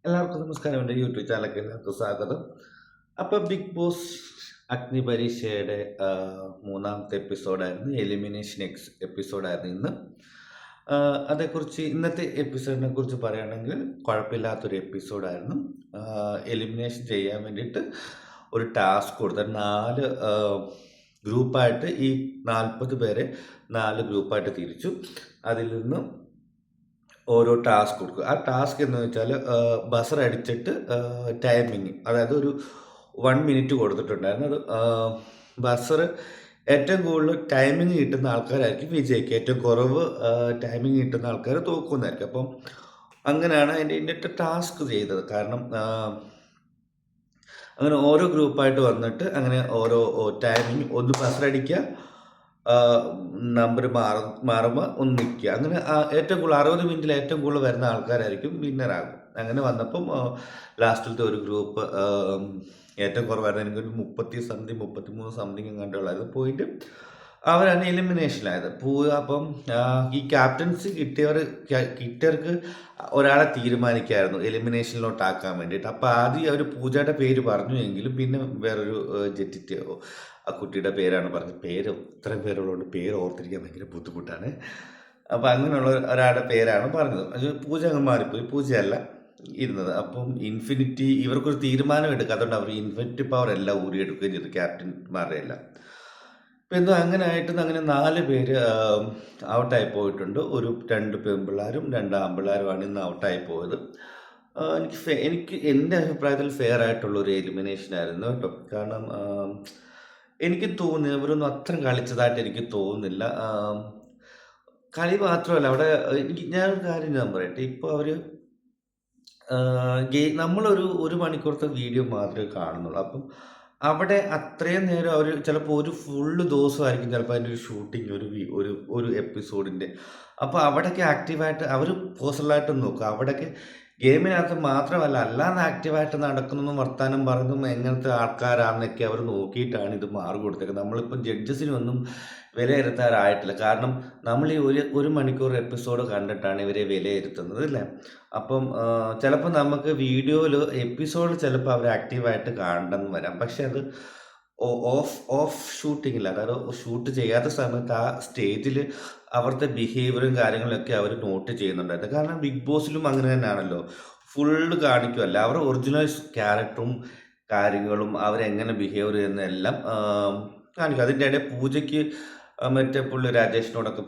എല്ലാവർക്കും നമസ്കാരം. എൻ്റെ യൂട്യൂബ് ചാനലിലേക്ക് എല്ലാവർക്കും സ്വാഗതം. അപ്പോൾ ബിഗ് ബോസ് അഗ്നിപരീക്ഷയുടെ മൂന്നാമത്തെ എപ്പിസോഡായിരുന്നു, എലിമിനേഷൻ എപ്പിസോഡായിരുന്നു ഇന്ന്. അതേക്കുറിച്ച് ഇന്നത്തെ എപ്പിസോഡിനെ കുറിച്ച് പറയുകയാണെങ്കിൽ കുഴപ്പമില്ലാത്തൊരു എപ്പിസോഡായിരുന്നു. എലിമിനേഷൻ ചെയ്യാൻ വേണ്ടിയിട്ട് ഒരു ടാസ്ക് കൊടുത്ത 4 ഗ്രൂപ്പായിട്ട് ഈ 40 പേരെ 4 ഗ്രൂപ്പായിട്ട് തിരിച്ചു. അതിൽ നിന്ന് ഓരോ ടാസ്ക് കൊടുക്കുക. ആ ടാസ്ക് എന്ന് വെച്ചാൽ ബസർ അടിച്ചിട്ട് ടൈമിങ്, അതായത് ഒരു 1 മിനിറ്റ് കൊടുത്തിട്ടുണ്ടായിരുന്നു. അത് ബസർ ഏറ്റവും കൂടുതൽ ടൈമിങ് കിട്ടുന്ന ആൾക്കാരായിരിക്കും വിജയിക്കുക, ഏറ്റവും കുറവ് ടൈമിങ് കിട്ടുന്ന ആൾക്കാർ തോക്കുന്നതായിരിക്കും. അപ്പം അങ്ങനെയാണ് അതിൻ്റെ ടാസ്ക് ചെയ്തത്. കാരണം അങ്ങനെ ഓരോ ഗ്രൂപ്പായിട്ട് വന്നിട്ട് അങ്ങനെ ഓരോ ടൈമിങ് ഒന്ന് ബസർ അടിക്കുക, നമ്പർ മാറുമ്പോൾ ഒന്ന് നിൽക്കുക. അങ്ങനെ ഏറ്റവും കൂടുതൽ 60 മിനിറ്റിൽ ഏറ്റവും കൂടുതൽ വരുന്ന ആൾക്കാരായിരിക്കും വിന്നറാകും. അങ്ങനെ വന്നപ്പം ലാസ്റ്റിലത്തെ ഒരു ഗ്രൂപ്പ് ഏറ്റവും കുറവായിരുന്നു, എനിക്കൊരു 33 സംതിങ് എങ്ങാണ്ടുള്ളായിരുന്നു പോയിട്ട്. അവരാണ് എലിമിനേഷനായത്. അപ്പം ഈ ക്യാപ്റ്റൻസി കിട്ടിയവർക്ക് ഒരാളെ തീരുമാനിക്കായിരുന്നു എലിമിനേഷനിലോട്ടാക്കാൻ വേണ്ടിയിട്ട്. അപ്പോൾ ആദ്യം അവർ പൂജയുടെ പേര് പറഞ്ഞു, എങ്കിലും പിന്നെ വേറൊരു ജെറ്റിറ്റ് ആ കുട്ടിയുടെ പേരാണ് പറഞ്ഞത്. ഇത്രയും പേരുള്ളതുകൊണ്ട് പേര് ഓർത്തിരിക്കാൻ ഭയങ്കര ബുദ്ധിമുട്ടാണ്. അപ്പം അങ്ങനെയുള്ള ഒരാളുടെ പേരാണ് പറഞ്ഞത്. അത് പൂജ അങ്ങ് മാറിപ്പോയി, പൂജയല്ല ഇരുന്നത്. അപ്പം ഇൻഫിനിറ്റി ഇവർക്കൊരു തീരുമാനം എടുക്കാത്തതുകൊണ്ട് അവർ ഇൻഫിനിറ്റി പവർ എല്ലാം ഊരിയെടുക്കുകയും ചെയ്തു, ക്യാപ്റ്റന്മാരുടെ എല്ലാം. ഇപ്പം എന്തോ അങ്ങനെ ആയിട്ട് അങ്ങനെ 4 പേര് ഔട്ടായി പോയിട്ടുണ്ട്. 2 പെൺപിള്ളേരും 2 ആൺപിള്ളേരുമാണ് ഇന്ന് ഔട്ടായി പോയത്. എനിക്ക് എൻ്റെ അഭിപ്രായത്തിൽ ഫെയർ ആയിട്ടുള്ള ഒരു എലിമിനേഷൻ ആയിരുന്നു കേട്ടോ. കാരണം എനിക്ക് തോന്നുന്നു ഇവരൊന്നും അത്ര കളിച്ചതായിട്ട് എനിക്ക് തോന്നുന്നില്ല. കളി മാത്രമല്ല അവിടെ ഞാനൊരു കാര്യം ഞാൻ പറയട്ടെ. ഇപ്പോൾ അവർ നമ്മളൊരു 1 മണിക്കൂറത്തെ വീഡിയോ മാത്രമേ കാണുന്നുള്ളൂ. അപ്പം അവിടെ അത്രയും നേരം അവർ ചിലപ്പോൾ ഒരു ഫുള്ള് ദിവസമായിരിക്കും ചിലപ്പോൾ അതിൻ്റെ ഒരു ഷൂട്ടിങ്, ഒരു എപ്പിസോഡിൻ്റെ. അപ്പോൾ അവിടെയൊക്കെ ആക്റ്റീവായിട്ട് അവർ പേഴ്സണലായിട്ട് നോക്കുക. അവിടെയൊക്കെ ഗെയിമിനകത്ത് മാത്രമല്ല, അല്ലാതെ ആക്റ്റീവായിട്ട് നടക്കുന്നതും വർത്താനം പറയുന്നതും എങ്ങനത്തെ ആൾക്കാരാണെന്നൊക്കെ അവർ നോക്കിയിട്ടാണ് ഇത് മാറി കൊടുത്തേക്കുന്നത്. നമ്മളിപ്പം ജഡ്ജസിനൊന്നും വിലയിരുത്താറായിട്ടില്ല. കാരണം നമ്മൾ ഈ ഒരു മണിക്കൂർ എപ്പിസോഡ് കണ്ടിട്ടാണ് ഇവരെ വിലയിരുത്തുന്നത്, അല്ലേ? അപ്പം ചിലപ്പോൾ നമുക്ക് വീഡിയോയിൽ എപ്പിസോഡ് ചിലപ്പോൾ അവർ ആക്റ്റീവായിട്ട് കാണണമെന്ന് വരാം. പക്ഷെ അത് ഓഫ് ഷൂട്ടിങ്ങിൽ, അതായത് ഷൂട്ട് ചെയ്യാത്ത സമയത്ത് ആ സ്റ്റേജിൽ അവരുടെ ബിഹേവിയറും കാര്യങ്ങളൊക്കെ അവർ നോട്ട് ചെയ്യുന്നുണ്ടായിരുന്നു. കാരണം ബിഗ് ബോസിലും അങ്ങനെ തന്നെയാണല്ലോ, ഫുള്ള് കാണിക്കുമല്ല അവർ ഒറിജിനൽ ക്യാരക്ടറും കാര്യങ്ങളും അവരെങ്ങനെ ബിഹേവ് ചെയ്യുന്നതെല്ലാം കാണിക്കും. അതിൻ്റെ ഇടയിൽ പൂജയ്ക്ക് മറ്റേ പുള്ളി രാജേഷിനോടൊക്കെ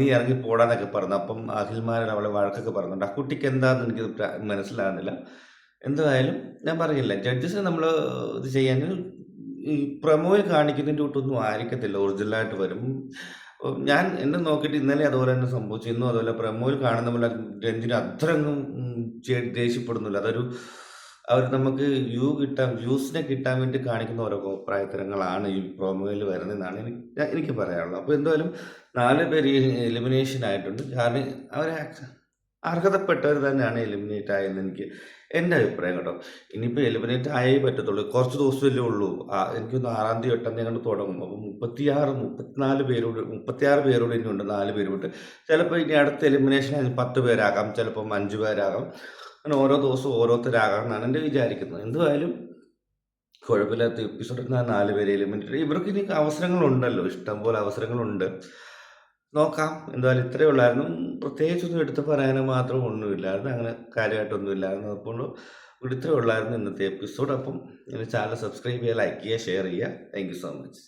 നീ ഇറങ്ങി പോടാന്നൊക്കെ പറഞ്ഞു. അപ്പം അഖിൽമാരൻ അവളെ വഴക്കൊക്കെ പറഞ്ഞിട്ടുണ്ട്. ആ കുട്ടിക്ക് എന്താണെന്ന് എനിക്ക് മനസ്സിലാകുന്നില്ല. എന്തായാലും ഞാൻ പറഞ്ഞില്ല, ജഡ്ജസിന് നമ്മൾ ഇത് ചെയ്യാൻ ഈ പ്രൊമോയിൽ കാണിക്കുന്നതിൻ്റെ കൂട്ടൊന്നും ആയിരിക്കത്തില്ല, ഒറിജിനലായിട്ട് വരും. ഞാൻ എന്നെ നോക്കിയിട്ട് ഇന്നലെ അതുപോലെ തന്നെ സംഭവിച്ചു. ഇന്നും അതുപോലെ പ്രൊമോയിൽ കാണുന്ന പോലെ രഞ്ജിന് അത്രയൊന്നും ദേഷ്യപ്പെടുന്നില്ല. അവർ നമുക്ക് വ്യൂസിനെ കിട്ടാൻ വേണ്ടി കാണിക്കുന്ന ഓരോ അഭിപ്രായത്തരങ്ങളാണ് ഈ പ്രൊമോയിൽ വരുന്നതെന്നാണ് എനിക്ക് പറയാനുള്ളത്. അപ്പോൾ എന്തായാലും 4 പേര് എലിമിനേഷൻ ആയിട്ടുണ്ട്. കാരണം അവരെ അർഹതപ്പെട്ടവർ തന്നെയാണ് എലിമിനേറ്റ് ആയെന്ന് എൻ്റെ അഭിപ്രായം കേട്ടോ. ഇനിയിപ്പോൾ എലിമിനേറ്റ് ആയേ പറ്റത്തുള്ളൂ, കുറച്ച് ദിവസമല്ലേ ഉള്ളൂ. എനിക്കൊന്ന് 6-ാം തീയതി 8-ാം തീയതി കണ്ട് തുടങ്ങും. അപ്പം 36 പേരോട് ഇനിയുണ്ട്, 4 പേര് വിട്ട്. ചിലപ്പോൾ ഇനി അടുത്ത എലിമിനേഷൻ 10 പേരാകാം, ചിലപ്പം 5 പേരാകാം. അങ്ങനെ ഓരോ ദിവസവും ഓരോരുത്തരാകാം എന്നാണ് എൻ്റെ വിചാരിക്കുന്നത്. എന്തുമായാലും കുഴപ്പമില്ലാത്ത എപ്പിസോഡ്. 4 പേര് എലിമിനേറ്റ്. ഇവർക്ക് ഇനി അവസരങ്ങളുണ്ടല്ലോ, ഇഷ്ടംപോലെ അവസരങ്ങളുണ്ട്. നോക്കാം. എന്തായാലും ഇത്രയേ ഉള്ളായിരുന്നു. പ്രത്യേകിച്ചൊന്നും എടുത്ത് പറയാനോ മാത്രം ഒന്നുമില്ലായിരുന്നു, അങ്ങനെ കാര്യമായിട്ടൊന്നും ഇല്ലായിരുന്നു. അപ്പോൾ ഇവിടെ ഇത്രയേ ഉള്ളായിരുന്നു ഇന്നത്തെ എപ്പിസോഡ്. അപ്പം ചാനൽ സബ്സ്ക്രൈബ് ചെയ്യുക, ലൈക്ക് ചെയ്യുക, ഷെയർ ചെയ്യുക. Thank you so much.